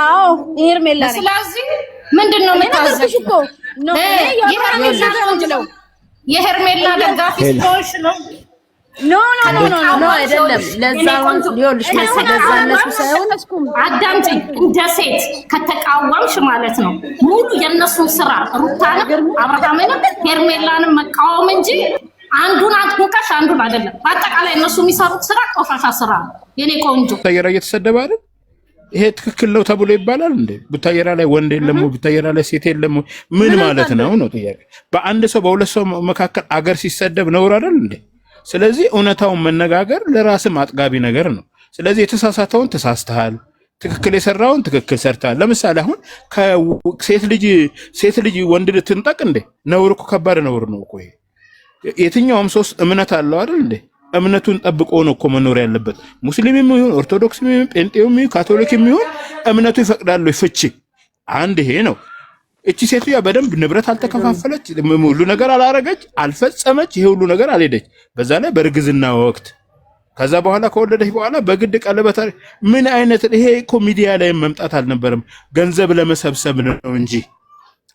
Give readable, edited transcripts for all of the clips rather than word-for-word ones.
አዎ ሄርሜላ ነኝ። ስለዚህ ምንድነው የምታዘሽ እኮ ነው የሄርሜላ ደጋፊ ስለሆንሽ ነው። ኖ አይደለም። ለዛውን ሊሆንሽ ለዛ እነሱ ሳይሆን አዳምጪኝ። እንደ ሴት ከተቃወምሽ ማለት ነው ሙሉ የነሱን ስራ ሩታንም አብርሃምንም ሄርሜላንም መቃወም እንጂ አንዱን አጥቆቀሽ አንዱን አይደለም። በአጠቃላይ እነሱ የሚሰሩት ስራ ቆሻሻ ስራ ነው። የኔ ቆንጆ ቡታየራ እየተሰደበ አይደል? ይሄ ትክክል ነው ተብሎ ይባላል እንዴ? ቡታየራ ላይ ወንድ የለም፣ ቡታየራ ላይ ሴት የለም፣ ምን ማለት ነው ነው ጥያቄ። በአንድ ሰው በሁለት ሰው መካከል አገር ሲሰደብ ነውር አይደል እንዴ? ስለዚህ እውነታውን መነጋገር ለራስም አጥጋቢ ነገር ነው። ስለዚህ የተሳሳተውን ተሳስተሃል፣ ትክክል የሰራውን ትክክል ሰርተሃል። ለምሳሌ አሁን ሴት ልጅ ወንድ ልትንጠቅ እንዴ? ነውር እኮ ከባድ ነውር ነው እኮ። የትኛውም ሰው እምነት አለው አይደል እንዴ? እምነቱን ጠብቆ ነው እኮ መኖር ያለበት። ሙስሊምም ይሁን ኦርቶዶክስም ይሁን ጴንጤውም ይሁን ካቶሊክም ይሁን እምነቱ ይፈቅዳል ፍቺ። አንድ ይሄ ነው። እቺ ሴትያ በደንብ ንብረት አልተከፋፈለች፣ ሁሉ ነገር አላረገች፣ አልፈጸመች፣ ይሄ ሁሉ ነገር አልሄደች። በዛ ላይ በእርግዝና ወቅት ከዛ በኋላ ከወለደች በኋላ በግድ ቀለበት። ምን አይነት ይሄ እኮ ሚዲያ ላይ መምጣት አልነበረም፣ ገንዘብ ለመሰብሰብ ነው እንጂ።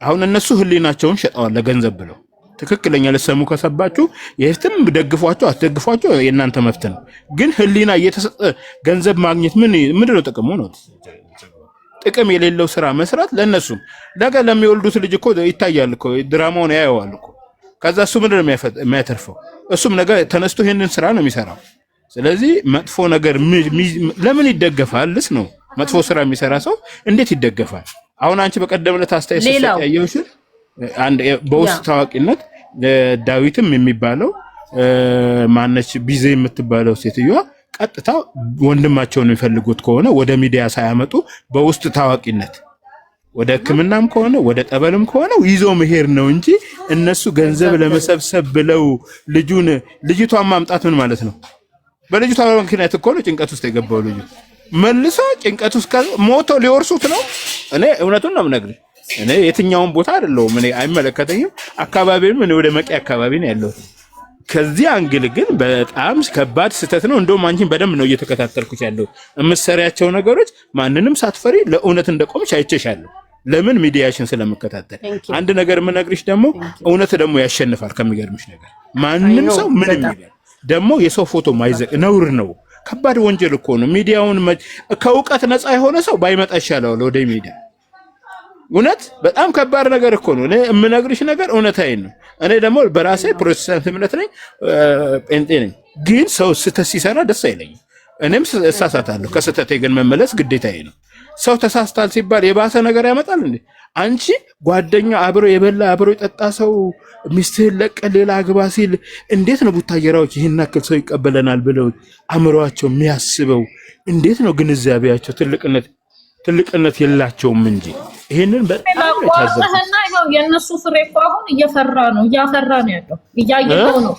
አሁን እነሱ ህሊናቸውን ሸጠዋል ለገንዘብ ብለው። ትክክለኛ ለሰሙ ከሰባችሁ የህትም ደግፏቸው አትደግፏቸው የእናንተ መብት ነው። ግን ህሊና እየተሰጠ ገንዘብ ማግኘት ምንድነው ጥቅሙ ነው? ጥቅም የሌለው ስራ መስራት ለነሱም ነገ ለሚወልዱት ልጅ እኮ ይታያል እኮ ድራማውን ያየዋል እኮ። ከዛ እሱ ምንድነው የሚያተርፈው? እሱም ነገ ተነስቶ ይሄንን ስራ ነው የሚሰራው። ስለዚህ መጥፎ ነገር ለምን ይደገፋልስ ነው? መጥፎ ስራ የሚሰራ ሰው እንዴት ይደገፋል? አሁን አንቺ በቀደም ዕለት አስተያየት ሰጥያየውሽ አንድ በውስጥ ታዋቂነት ዳዊትም የሚባለው ማነች ቢዜ የምትባለው ሴትዮዋ ቀጥታ ወንድማቸውን የሚፈልጉት ከሆነ ወደ ሚዲያ ሳያመጡ በውስጥ ታዋቂነት ወደ ሕክምናም ከሆነ ወደ ጠበልም ከሆነ ይዞ መሄድ ነው እንጂ እነሱ ገንዘብ ለመሰብሰብ ብለው ልጅቷን ማምጣት ምን ማለት ነው? በልጅቷ ምክንያት እኮ ነው ጭንቀት ውስጥ የገባው ልጁ። መልሶ ጭንቀት ውስጥ ሞቶ ሊወርሱት ነው። እኔ እውነቱን ነው የምነግርህ። እኔ የትኛውን ቦታ አይደለሁም፣ እኔ አይመለከተኝም። አካባቢም እኔ ወደ መቂ አካባቢ ነው ያለሁት። ከዚህ አንግል ግን በጣም ከባድ ስህተት ነው። እንደውም አንቺን በደንብ ነው እየተከታተልኩሽ ያለው። የምትሰሪያቸው ነገሮች ማንንም ሳትፈሪ ለእውነት እንደቆምሽ አይቼሻለሁ። ለምን ሚዲያሽን ስለምከታተል። አንድ ነገር የምነግርሽ ደግሞ እውነት ደግሞ ያሸንፋል። ከሚገርምሽ ነገር ማንም ሰው ምንም ይላል ደግሞ የሰው ፎቶ ማይዘቅ ነውር ነው። ከባድ ወንጀል እኮ ነው። ሚዲያውን ከእውቀት ነፃ የሆነ ሰው ባይመጣ ይሻላል ወደ ሚዲያ። እውነት በጣም ከባድ ነገር እኮ ነው። እኔ የምነግርሽ ነገር እውነታዬን ነው። እኔ ደግሞ በራሴ ፕሮቴስታንት እምነት ነኝ፣ ጴንጤ ነኝ። ግን ሰው ስህተት ሲሰራ ደስ አይለኝም። እኔም እሳሳታለሁ። ከስህተቴ ግን መመለስ ግዴታዬ ነው። ሰው ተሳስታል ሲባል የባሰ ነገር ያመጣል እንዴ? አንቺ ጓደኛ አብሮ የበላ አብሮ የጠጣ ሰው ሚስትህን ለቀ ሌላ አግባ ሲል እንዴት ነው ቡታየራዎች ይህን ያክል ሰው ይቀበለናል ብለው አእምሯቸው የሚያስበው? እንዴት ነው ግንዛቤያቸው? ትልቅነት የላቸውም እንጂ ይሄንን በጣም ታዘብኩና ነው። የነሱ ፍሬ እኮ አሁን እያፈራ ነው ያለው፣ እያየው ነው።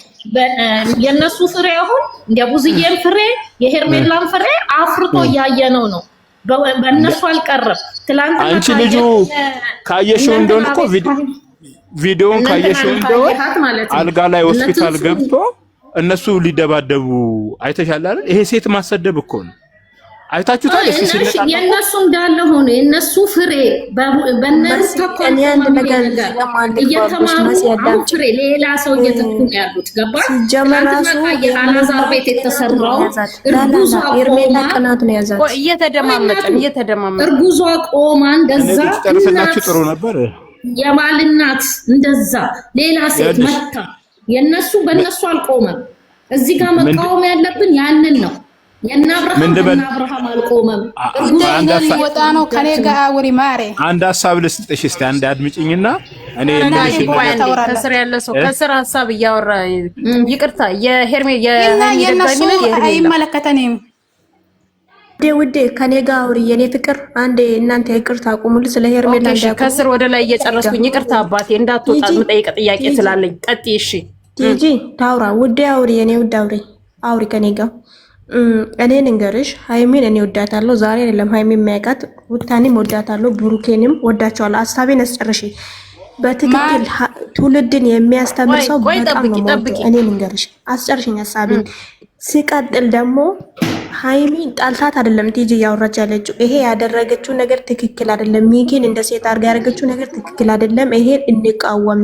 የነሱ ፍሬ አሁን የቡዝዬን ፍሬ የሄርሜላን ፍሬ አፍርቶ እያየነው ነው። በእነሱ አልቀረም። ትላንትና አንቺ ልጁ ካየሽው እንደሆነ እኮ ቪዲዮውን ካየሽው እንደሆነ አልጋ ላይ ሆስፒታል ገብቶ እነሱ ሊደባደቡ አይተሻል አይደል? ይሄ ሴት ማሰደብ እኮ ነው። አይታችሁታል? እሺ የነሱ እንዳለ ሆነ የነሱ ፍሬ በእነሱ እየተማሩ ፍሬ ሌላ ሰው እየተኩ ነው ያሉት። ገባሽ? የአላዛር ቤት የተሰራው እርጉዟ እርጉዟ ቆማ እንደዛ ጨርሰናችሁ ጥሩ ነበር። የባልናት እንደዛ ሌላ ሴት መታ የነሱ በእነሱ አልቆመም። እዚህ ጋር መቃወም ያለብን ያንን ነው። የናብርሃም አልቆመም። ወጣ ነው ከኔ ጋር አውሪ ማሬ። አንድ ሀሳብ ልስጥሽ እስቲ አንድ አድምጪኝና እኔ ከስር ያለ ሰው ከስር ሀሳብ እያወራ ይቅርታ አይመለከተንም። ውዴ ከኔ ጋር አውሪ የኔ ፍቅር። አንዴ እናንተ ይቅርታ አቁሙልኝ። ስለ ሄርሜላ እንዳቆም ከስር ወደ ላይ እየጨረስኩኝ ይቅርታ አባቴ እንዳትወጣ መጠየቅ ጥያቄ ስላለኝ ቀጥይ። እሺ ቲጂ ታውራ ውዴ አውሪ የኔ ውድ አውሪ ከኔ ጋር እኔ ንገርሽ ሃይሚን እኔ ወዳታለሁ። ዛሬ አይደለም ሃይሚን የሚያውቃት ውታኔም ወዳታለሁ፣ ብሩኬንም ወዳቸዋለሁ። ሀሳቤን አስጨርሺ። በትክክል ትውልድን የሚያስተምር ሰው በጣም ነው። እኔ ንገርሽ አስጨርሽኝ ሀሳቤን። ሲቀጥል ደግሞ ሃይሚ ጣልታት አይደለም ቲጂ ያወራች ያለችው። ይሄ ያደረገችው ነገር ትክክል አይደለም። ሚኪን እንደ ሴት አድርጋ ያደረገችው ነገር ትክክል አይደለም። ይሄን እንቃወም፣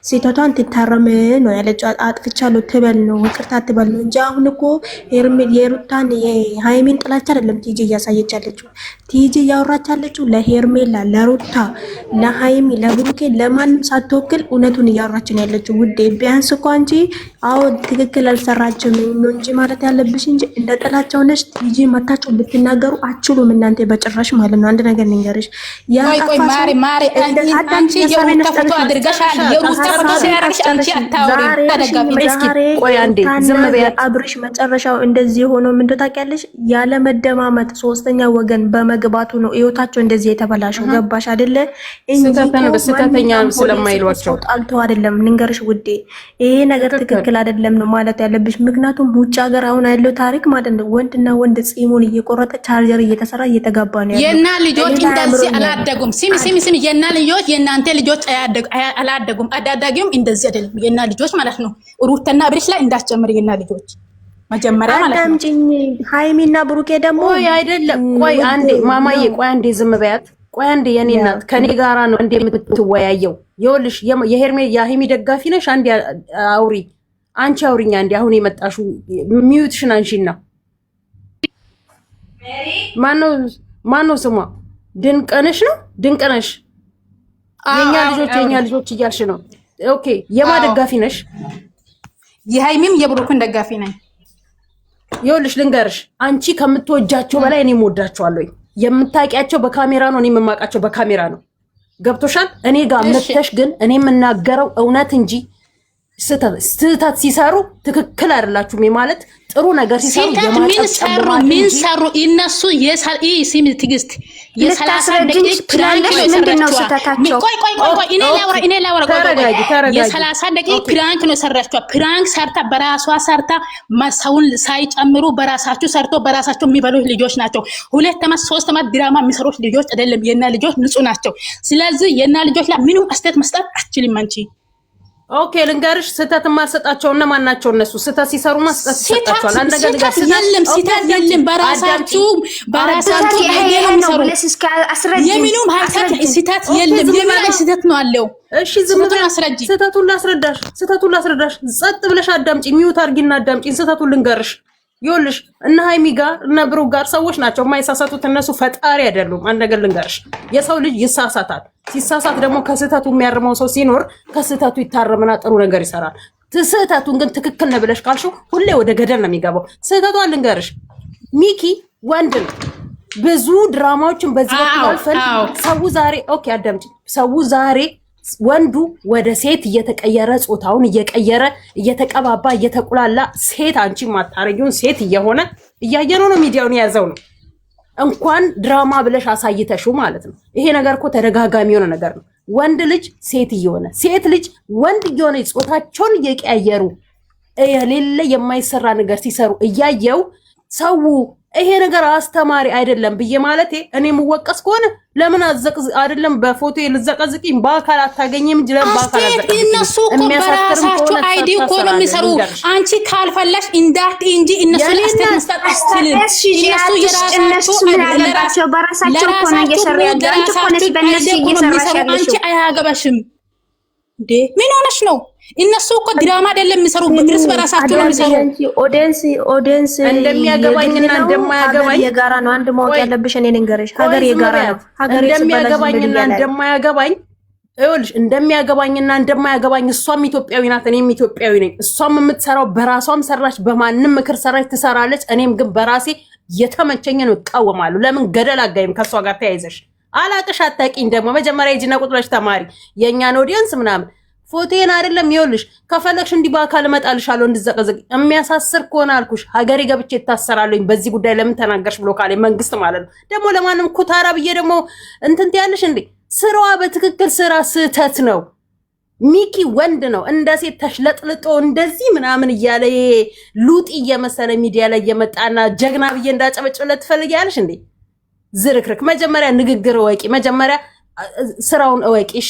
ሴቷን ትታረም ነው ያለችው። አጥፍቻለሁ ትበል ነው ይቅርታ ትበል ነው እንጂ አሁን እኮ የሩታን የሃይሚን ጥላቻ አይደለም ቲጂ እያሳየች ያለችው። ቲጂ ያወራች ያለችው ለሄርሜላ፣ ለሩታ፣ ለሃይሚ፣ ለብሩኬ ለማንም ሳትወክል እውነቱን እያወራች ነው ያለችው። ውዴ ቢያንስ እኮ አንቺ አዎ ትክክል አልሰራችም ነው እንጂ ማለት ያለብሽ እንጂ እንደ ጥላቻው ነሽ ቲጂ መታችሁ ልትናገሩ አትችሉም እናንተ በጭራሽ ማለት ነው። አንድ ነገር ልንገርሽ፣ ያ ቆይ ማሪ አንቺ የሩታ ፎቶ አድርገሻል። የሩታ ፎቶ ሲያረግሽ አንቺ አታውሪ ተደጋፊ እስኪ ቆይ አንዴ ዝም በይ። አብርሽ መጨረሻው እንደዚህ ሆኖ ምን ታውቂያለሽ? ያለ መደማመጥ ሶስተኛ ወገን በመግባቱ ነው ህይወታቸው እንደዚህ የተበላሸው። ገባሽ አይደለ? በስተተኛ ስለማይሏቸው ጣልቶ አይደለም። ልንገርሽ ውዴ፣ ይሄ ነገር ትክክል አይደለም ነው ማለት ያለብሽ። ምክንያቱም ውጭ ሀገር አሁን ያለው ታሪክ ማለት ነው ወንድና ወንድ ጺሙን እየቆረጠ ቻርጀር እየተሰራ እየተጋባ ነው ያለው። የና ልጆች እንደዚህ አላደጉም። ሲሚ የና ልጆች የናንተ ልጆች አላደጉም። አዳዳጊውም እንደዚህ አይደለም። የና ልጆች ማለት ነው ሩትና ብሪሽ ላይ እንዳትጨምር የና ልጆች መጀመሪያ ማለት ነው። አዳምጪኝ። ሃይሚና ብሩኬ ደግሞ ቆይ አይደለም። ቆይ አንዴ ማማዬ፣ ቆይ አንዴ ዝም በያት። ቆይ አንዴ የኔ እናት ከኔ ጋራ ነው እንዴ የምትወያየው? ይኸውልሽ የሃይሚ ደጋፊ ነሽ። አንዴ አውሪ፣ አንቺ አውሪኛ። አንዴ አሁን የመጣሽው ሚዩትሽን አንሺና ማነው ስሟ? ድንቅነሽ ነው ድንቅነሽ። የኛ ልጆች እያልሽ ነው። ኦኬ የማ ደጋፊ ነሽ? የሃይሚም የብሩክን ደጋፊ ነኝ። ይኸውልሽ ልንገርሽ፣ አንቺ ከምትወጃቸው በላይ እኔ እወዳቸዋለሁ። የምታውቂያቸው በካሜራ ነው፣ እኔ የምማውቃቸው በካሜራ ነው። ገብቶሻል? እኔ ጋር መተሽ ግን እኔ የምናገረው እውነት እንጂ ስህተት ሲሰሩ ትክክል አይደላችሁም ማለት ጥሩ ነገር ሲሰሩ ምን ሰሩ እነሱ ሲም ትግስት የ30 ደቂቃ ፕራንክ ነው የሰራችው። ቆይ እኔ ላውራ የ30 ደቂቃ ፕራንክ ነው የሰራችው። ፕራንክ ሰርታ በራሷ ሰርታ ሰውን ሳይጨምሩ በራሳቸው ሰርቶ በራሳቸው የሚበሉ ልጆች ናቸው። 2 ዓመት 3 ዓመት ድራማ የሚሰሩ ልጆች አይደለም። የና ልጆች ንጹህ ናቸው። ስለዚህ የና ልጆች ላይ ምንም አስተያየት መስጠት አትችልም አንቺ። ኦኬ ልንገርሽ፣ ስህተት ማሰጣቸው እነማን ናቸው? እነሱ ስህተት ሲሰሩ ማስጠት ይሰጣቸዋል። አንድ ነገር ጋር ስህተት የለም። በራሳችሁ የሚኑም ሀሳብ ስህተት የለም። የምን ስህተት ነው አለው? እሺ ዝም ብለሽ አስረጂ። ስህተቱን ላስረዳሽ። ጸጥ ብለሽ አዳምጪ። ሚውት አድርጊና አዳምጪኝ። ስህተቱን ልንገርሽ። ይኸውልሽ እነ ሃይሚ ጋር እነ ብሩክ ጋር ሰዎች ናቸው የማይሳሳቱት። እነሱ ፈጣሪ አይደሉም። አንድ ነገር ልንገርሽ፣ የሰው ልጅ ይሳሳታል። ሲሳሳት ደግሞ ከስህተቱ የሚያርመው ሰው ሲኖር ከስህተቱ ይታረምና ጥሩ ነገር ይሰራል። ስህተቱን ግን ትክክል ነው ብለሽ ካልሽው ሁሌ ወደ ገደል ነው የሚገባው። ስህተቷን ልንገርሽ፣ ሚኪ ወንድ ነው። ብዙ ድራማዎችን በዚህ በኩል አልፈን ሰው ዛሬ ኦኬ አዳምጪ። ሰው ዛሬ ወንዱ ወደ ሴት እየተቀየረ ጾታውን እየቀየረ እየተቀባባ እየተቁላላ ሴት አንቺ ማታረጊውን ሴት እየሆነ እያየነው ነው። ሚዲያውን የያዘው ነው። እንኳን ድራማ ብለሽ አሳይተሽው ማለት ነው። ይሄ ነገር እኮ ተደጋጋሚ የሆነ ነገር ነው። ወንድ ልጅ ሴት እየሆነ ሴት ልጅ ወንድ እየሆነ ጾታቸውን እየቀያየሩ የሌለ የማይሰራ ነገር ሲሰሩ እያየው ሰው ይሄ ነገር አስተማሪ አይደለም ብዬ ማለት እኔ የምወቀስ ከሆነ ለምን አይደለም በፎቶ ልዘቀዝቂኝ በአካል አታገኝም እንጂ በአካል አዘቀዝቂኝ። እነሱ እኮ በራሳቸው አይዲ እኮ ነው የሚሰሩ። አንቺ ካልፈለሽ እንዳት እንጂ እነሱ ለአስተት መስጠት አትችልም። እነሱ የራሳቸው በራሳቸው እኮ ነው እየሰሩ ያለው። አንቺ እኮ ነሽ በእነሱ እየሰራሽ ያለሽው። አንቺ አያገባሽም እንዴ? ምን ሆነሽ ነው? እነሱ እኮ ድራማ አይደለም የሚሰሩ፣ እርስ በራሳቸው ነው የሚሰሩ። ኦዲየንስ እንደሚያገባኝና እንደማያገባኝ የጋራ ነው። አንድ ማወቅ ያለብሽ እኔ ልንገርሽ፣ ሀገር የጋራ ነው። ሀገር እንደሚያገባኝና እንደማያገባኝ ይኸውልሽ፣ እንደሚያገባኝና እንደማያገባኝ እሷም ኢትዮጵያዊ ናት፣ እኔም ኢትዮጵያዊ ነኝ። እሷም የምትሰራው በራሷም ሰራች፣ በማንም ምክር ሰራች ትሰራለች። እኔም ግን በራሴ የተመቸኝን እቃወማለሁ። ለምን ገደል አጋይም ከእሷ ጋር ተያይዘሽ አላቅሽ አታቂኝ። ደግሞ መጀመሪያ ሂጂና ቁጥረሽ ተማሪ የእኛን ኦዲየንስ ምናምን ፎቶዬን አይደለም። ይኸውልሽ ከፈለግሽ እንዲህ በአካል እመጣልሻለሁ እንድዘቀዘቅ። የሚያሳስር ከሆነ አልኩሽ ሀገሬ ገብቼ እታሰራለሁኝ። በዚህ ጉዳይ ለምን ተናገርሽ ብሎ ካለ መንግስት ማለት ነው። ደግሞ ለማንም ኩታራ ብዬ ደግሞ እንትን ትያለሽ እንዴ? ስራዋ በትክክል ስራ ስህተት ነው። ሚኪ ወንድ ነው። እንደ ሴት ተሽለጥልጦ እንደዚህ ምናምን እያለ ሉጢ እየመሰለ ሚዲያ ላይ እየመጣና ጀግና ብዬ እንዳጨበጭብለት ትፈልጊያለሽ እንዴ? ዝርክርክ። መጀመሪያ ንግግር እወቂ፣ መጀመሪያ ስራውን እወቂ። እሺ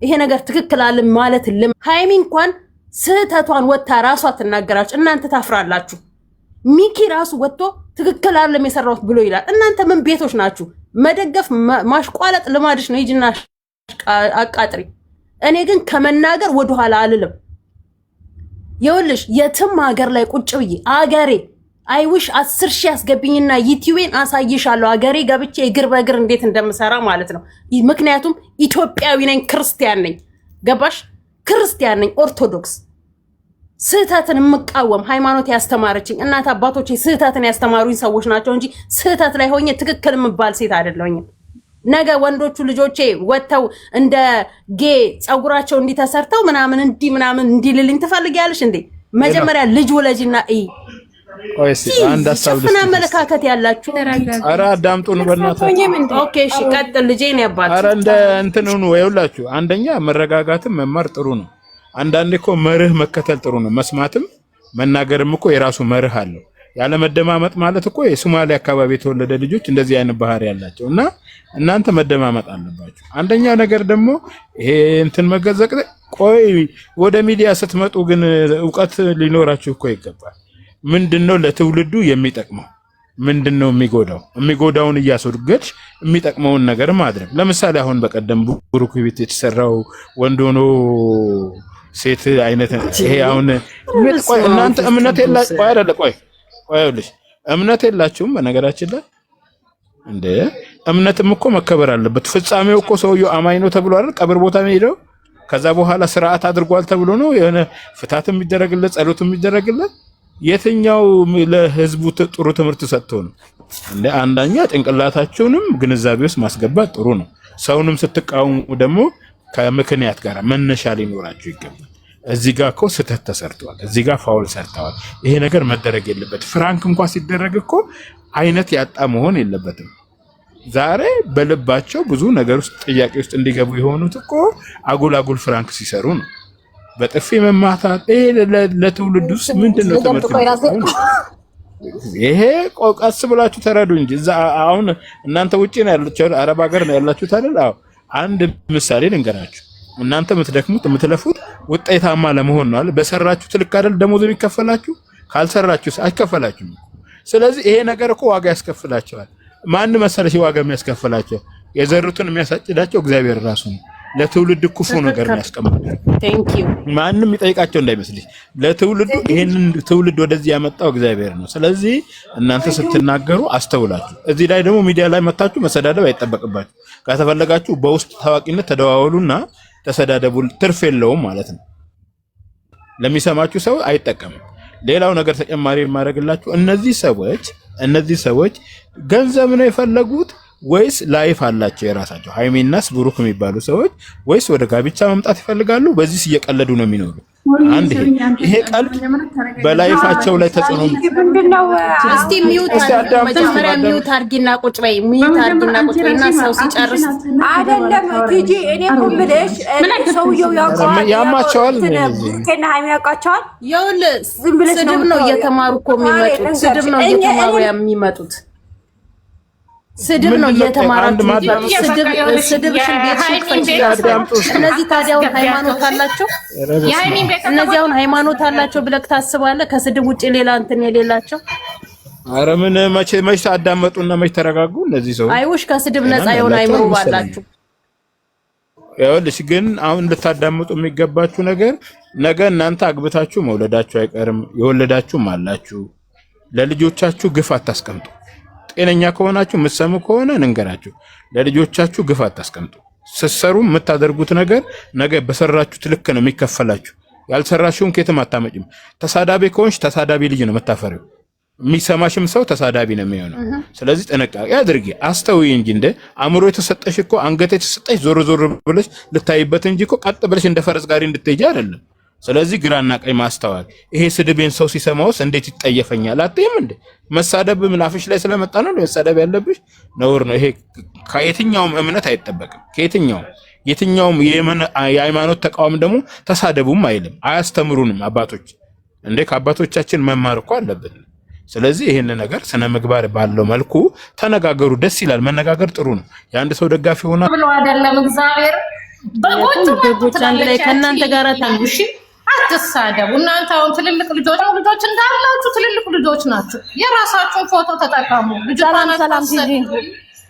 ይሄ ነገር ትክክል አለ ማለት ሃይሚ እንኳን ስህተቷን ወታ ራሷ ትናገራችሁ። እናንተ ታፍራላችሁ። ሚኪ ራሱ ወጥቶ ትክክል አይደለም የሰራሁት ብሎ ይላል። እናንተ ምን ቤቶች ናችሁ? መደገፍ ማሽቋለጥ ልማድሽ ነው። ሂጂና አቃጥሪ። እኔ ግን ከመናገር ወደኋላ አልልም። ይኸውልሽ የትም ሀገር ላይ ቁጭ ብዬ አገሬ አይውሽ 10,000 ያስገብኝና ዩቲዩብን አሳይሻለሁ። አገሬ ገብቼ እግር በእግር እንዴት እንደምሰራ ማለት ነው። ምክንያቱም ኢትዮጵያዊ ነኝ፣ ክርስቲያን ነኝ። ገባሽ? ክርስቲያን ነኝ፣ ኦርቶዶክስ። ስህተትን የምቃወም ሃይማኖት ያስተማረችኝ እናት አባቶቼ ስህተትን ያስተማሩኝ ሰዎች ናቸው እንጂ ስህተት ላይ ሆኜ ትክክል የምባል ሴት አይደለሁኝም። ነገ ወንዶቹ ልጆቼ ወጥተው እንደ ጌ ጸጉራቸው እንዲተሰርተው ምናምን እንዲልልኝ ትፈልጊያለሽ እንዴ? መጀመሪያ ልጅ ወለጅና ቆይስ አንድ ሐሳብ ልጅ አመለካከት ያላችሁ ኧረ አዳምጡን በእናታችሁ። ኦኬ እሺ ቀጥል ልጄ ነው ያባል። ኧረ እንደ እንትን ነው ይኸውላችሁ፣ አንደኛ መረጋጋትም መማር ጥሩ ነው። አንዳንዴ እኮ መርህ መከተል ጥሩ ነው። መስማትም መናገርም እኮ የራሱ መርህ አለው። ያለ መደማመጥ ማለት እኮ የሶማሊያ አካባቢ የተወለደ ልጆች እንደዚህ አይነት ባህሪ ያላቸው እና እናንተ መደማመጥ አለባችሁ። አንደኛ ነገር ደግሞ ይሄ እንትን መገዘቅ። ቆይ ወደ ሚዲያ ስትመጡ ግን ዕውቀት ሊኖራችሁ እኮ ይገባል። ምንድነው ለትውልዱ የሚጠቅመው? ምንድነው የሚጎዳው? የሚጎዳውን እያስወገድሽ የሚጠቅመውን ነገር ማድረግ። ለምሳሌ አሁን በቀደም ቡሩክ ቤት የተሰራው ወንድ ሆኖ ሴት አይነት ይሄ አሁን ቆይ እናንተ እምነት የላችሁ? ቆይ አይደለ ቆይ ቆይልሽ እምነት የላችሁም? በነገራችን ላይ እንደ እምነትም እኮ መከበር አለበት። ፍጻሜው እኮ ሰውየው አማኝ ነው ተብሎ አይደል ቀብር ቦታ ሄደው ከዛ በኋላ ስርዓት አድርጓል ተብሎ ነው የሆነ ፍታት የሚደረግለት ጸሎት የሚደረግለት። የትኛው ለህዝቡ ጥሩ ትምህርት ሰጥቶ ነው እንደ? አንደኛ ጭንቅላታችሁንም ግንዛቤ ውስጥ ማስገባት ጥሩ ነው። ሰውንም ስትቃወሙ ደግሞ ከምክንያት ጋር መነሻ ሊኖራችሁ ይገባል። እዚህ ጋር እኮ ስህተት ተሰርቷል፣ እዚህ ጋር ፋውል ሰርተዋል፣ ይሄ ነገር መደረግ የለበትም። ፍራንክ እንኳን ሲደረግ እኮ አይነት ያጣ መሆን የለበትም። ዛሬ በልባቸው ብዙ ነገር ውስጥ ጥያቄ ውስጥ እንዲገቡ የሆኑት እኮ አጉል ፍራንክ ሲሰሩ ነው። በጥፊ መማታት ይሄ ለትውልድ ውስጥ ምንድነው ትምህርት? ይሄ ቀስ ብላችሁ ተረዱ እንጂ እዛ አሁን እናንተ ውጪ ነው ያላችሁ፣ አረብ ሀገር ነው ያላችሁት አይደል? አዎ አንድ ምሳሌ ልንገራችሁ። እናንተ የምትደክሙት የምትለፉት ውጤታማ ለመሆን ነው አይደል? በሰራችሁት ልክ አይደል ደሞዝ የሚከፈላችሁ? ካልሰራችሁስ አይከፈላችሁም። ስለዚህ ይሄ ነገር እኮ ዋጋ ያስከፍላቸዋል። ማን መሰለሽ ዋጋ የሚያስከፍላቸው? የዘሩትን የሚያሳጭዳቸው እግዚአብሔር ራሱ ነው። ለትውልድ ክፉ ነገር ያስቀምጣል። ቴንክ ዩ ማንንም ይጠይቃቸው እንዳይመስልሽ። ለትውልዱ ይሄንን ትውልድ ወደዚህ ያመጣው እግዚአብሔር ነው። ስለዚህ እናንተ ስትናገሩ አስተውላችሁ። እዚህ ላይ ደግሞ ሚዲያ ላይ መታችሁ መሰዳደብ አይጠበቅባችሁ። ከተፈለጋችሁ በውስጥ ታዋቂነት ተደዋወሉና ተሰዳደቡ። ትርፍ የለውም ማለት ነው። ለሚሰማችሁ ሰው አይጠቀምም። ሌላው ነገር ተጨማሪ የማደርግላችሁ እነዚህ ሰዎች ገንዘብ ነው የፈለጉት ወይስ ላይፍ አላቸው የራሳቸው? ሃይሚናስ ብሩክ የሚባሉ ሰዎች ወይስ ወደ ጋብቻ መምጣት ይፈልጋሉ? በዚህ እየቀለዱ ነው የሚኖሩ። አንድ ይሄ ቀልድ በላይፋቸው ላይ ተጽዕኖ ምንድነው? እስቲ ሚውት መጀመሪያ ሚውት አድርጊና ቁጭ በይ። ሚውት አድርጊና ቁጭ በይና ሰው ሲጨርስ አይደለም ቲጂ እኔ እኮ ብለሽ ሰውየው ያማቸዋል ከና ሃይሚ ያውቃቸዋል። ይኸውልህ ስድብ ነው እየተማሩ እኮ የሚመጡት። ስድብ ነው እየተማሩ የሚመጡት። ስድብ ነው እየተማራችሁ። ስድብ ሽንቤት እነዚህ ታዲያውን ሃይማኖት አላቸው። እነዚህ አሁን ሃይማኖት አላቸው ብለህ ታስባለህ? ከስድብ ውጪ ሌላ እንትን የሌላቸው። ኧረ ምን መቼ አዳመጡና መቼ ተረጋጉ እነዚህ ሰዎች? አይውሽ ከስድብ ነፃ የሆነ አይምሮ ባላችሁ። ይኸውልሽ ግን አሁን እንድታዳምጡ የሚገባችሁ ነገር ነገ እናንተ አግብታችሁ መውለዳችሁ አይቀርም። የወለዳችሁም አላችሁ። ለልጆቻችሁ ግፍ አታስቀምጡ። ጤነኛ ከሆናችሁ የምትሰሙ ከሆነ እንንገራችሁ። ለልጆቻችሁ ግፍ አታስቀምጡ። ስትሰሩ የምታደርጉት ነገር ነገ በሰራችሁት ልክ ነው የሚከፈላችሁ። ያልሰራችሁን ከየትም አታመጭም። ተሳዳቢ ከሆንሽ ተሳዳቢ ልጅ ነው የምታፈሪው። የሚሰማሽም ሰው ተሳዳቢ ነው የሚሆነው። ስለዚህ ጥንቃቄ አድርጊ፣ አስተውይ እንጂ እንደ አእምሮ የተሰጠሽ እኮ አንገት የተሰጠሽ ዞር ብለሽ ልታይበት እንጂ እኮ ቀጥ ብለሽ እንደ ፈረስ ጋሪ እንድትሄጂ አይደለም። ስለዚህ ግራና ቀኝ ማስተዋል። ይሄ ስድቤን ሰው ሲሰማውስ እንዴት ይጠየፈኛል አትይም እንዴ? መሳደብ ምን አፍሽ ላይ ስለመጣ ነው መሳደብ ያለብሽ? ነውር ነው ይሄ። ከየትኛውም እምነት አይጠበቅም። የትኛውም የሃይማኖት ተቋም ደግሞ ተሳደቡም አይልም፣ አያስተምሩንም አባቶች እንዴ። ከአባቶቻችን መማር እኮ አለብን። ስለዚህ ይሄን ነገር ስነ ምግባር ባለው መልኩ ተነጋገሩ። ደስ ይላል፣ መነጋገር ጥሩ ነው። የአንድ ሰው ደጋፊ ሆና ብሎ አይደለም እግዚአብሔር በጎች አንድ ላይ ከእናንተ ጋር ታንጉሽ አትሳደቡ እናንተ። አሁን ትልልቅ ልጆች እንዳላችሁ ትልልቅ ልጆች ናችሁ። የራሳችሁን ፎቶ ተጠቀሙ። ሰላም ሲጂ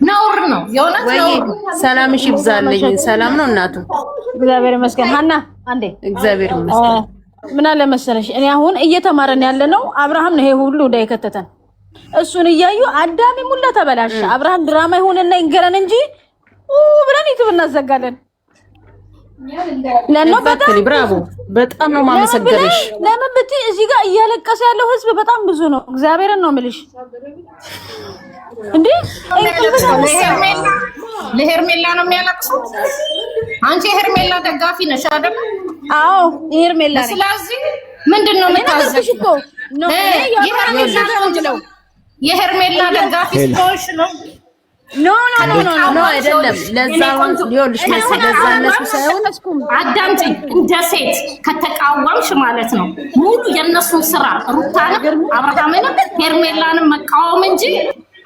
ነውር ነው የሆነ ነው። ሰላምሽ ይብዛልኝ። ሰላም ነው እናቱ እግዚአብሔር ይመስገን። ሀና አንዴ እግዚአብሔር ይመስገን። ምን አለ መሰለሽ እኔ አሁን እየተማረን ያለነው አብርሃም ነው። ይሄ ሁሉ እንዳይከተተን እሱን እያዩ አዳሚ ሙላ ተበላሽ። አብርሃም ድራማ ይሁንና ይንገረን እንጂ ብለን ዩቲዩብ እናዘጋለን። ለነው በጣም ብራቮ፣ በጣም ነው ማመሰግንሽ። ለምን ብትይ እዚህ ጋር እያለቀሰ ያለው ህዝብ በጣም ብዙ ነው። እግዚአብሔርን ነው የምልሽ። እንዴ ለሄርሜላ ነው የሚያለቅሱት። አንቺ የሄርሜላ ደጋፊ ነሽ አይደል? አዎ የሄርሜላ። ስለዚህ ምንድነው የምታዘሽ እኮ ነው የሄርሜላ ደጋፊ ስለሆንሽ ነው። ኖ አይደለም። ለዛው ሊሆንሽ ለዛ እነሱ ሳይሆን አዳምጪኝ። እንደ ሴት ከተቃወምሽ ማለት ነው ሙሉ የነሱን ስራ ሩታንም አብርሃምንም ሄርሜላንም መቃወም እንጂ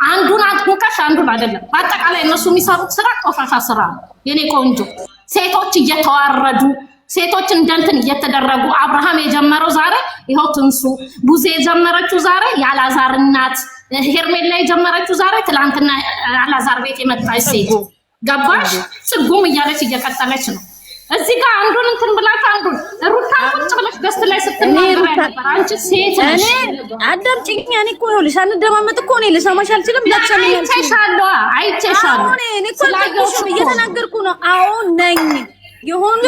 አንዱን አጥቆሽ አንዱን አይደለም። በአጠቃላይ እነሱ የሚሰሩት ስራ ቆሻሻ ስራ ነው። የኔ ቆንጆ ሴቶች እየተዋረዱ ሴቶች እንደንትን እየተደረጉ አብርሃም የጀመረው ዛሬ ይኸው ትንሱ ቡዜ የጀመረችው ዛሬ ያላዛር እናት ሄርሜላ የጀመረችው ዛሬ ትላንትና አላዛር ቤት የመጣች ሴት ገባሽ? ጽጉም እያለች እየቀጠለች ነው። እዚህ ጋር አንዱን እንትን ብላችሁ አንዱን ሩታ ቁጭ ብለሽ ገስት ላይ ስትናገር ነበር። አንቺ ሴት ነሽ። አዳምጪኝ። እኔ እኮ ይኸውልሽ አንደማመጥ እኮ እኔ ልሰማሽ አልችልም። አይቼሻለሁ። እኔ እኮ እየተናገርኩ ነው። አዎ ነኝ የሆነ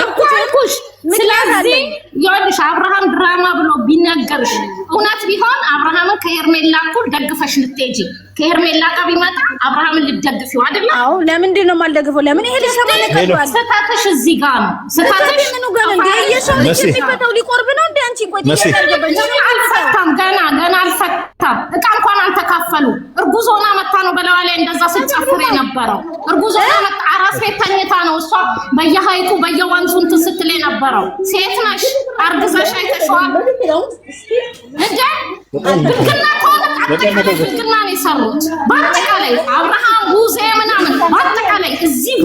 ኩሽ። ስለዚህ ይኸውልሽ አብርሃም ድራማ ብሎ ቢነገርሽ እውነት ቢሆን አብርሃምን ከሄርሜላ እኩል ደግፈሽ ልትሄጂ ከሄርሜላ ጋር ቢመጣ አብርሃምን ልትደግፊው አይደል? አዎ። ለምንድን ነው የማልደግፈው? ለምን ይሄ ልጅ ተመለከቷል? ስታተሽ እዚህ ጋር ነው ስታተሽ። ምኑ ጋር እንደ የሰው ልጅ የሚፈታው ሊቆርብ ነው እንደ አንቺ ቆይ አልፈታም። ገና አልፈታም። እቃ እንኳን አልተካፈሉ። እርጉዝ ሆና መታ ነው በለዋ ላይ እንደዛ ስትጨፍር የነበረው። እርጉዝ ሆና መታ አራስ ቤት ተኝታ ነው እሷ በየሃይቁ በየወንዙ እንትን ስትል የነበረው። ሴት ነሽ አርግዘሽ አይተሽዋል እንዴ? ብልግና ከሆነ ብልግና ነው የሰሩት። በአጠቃላይ አብርሃም ቡዜ ምናምን በአጠቃላይ እዚህ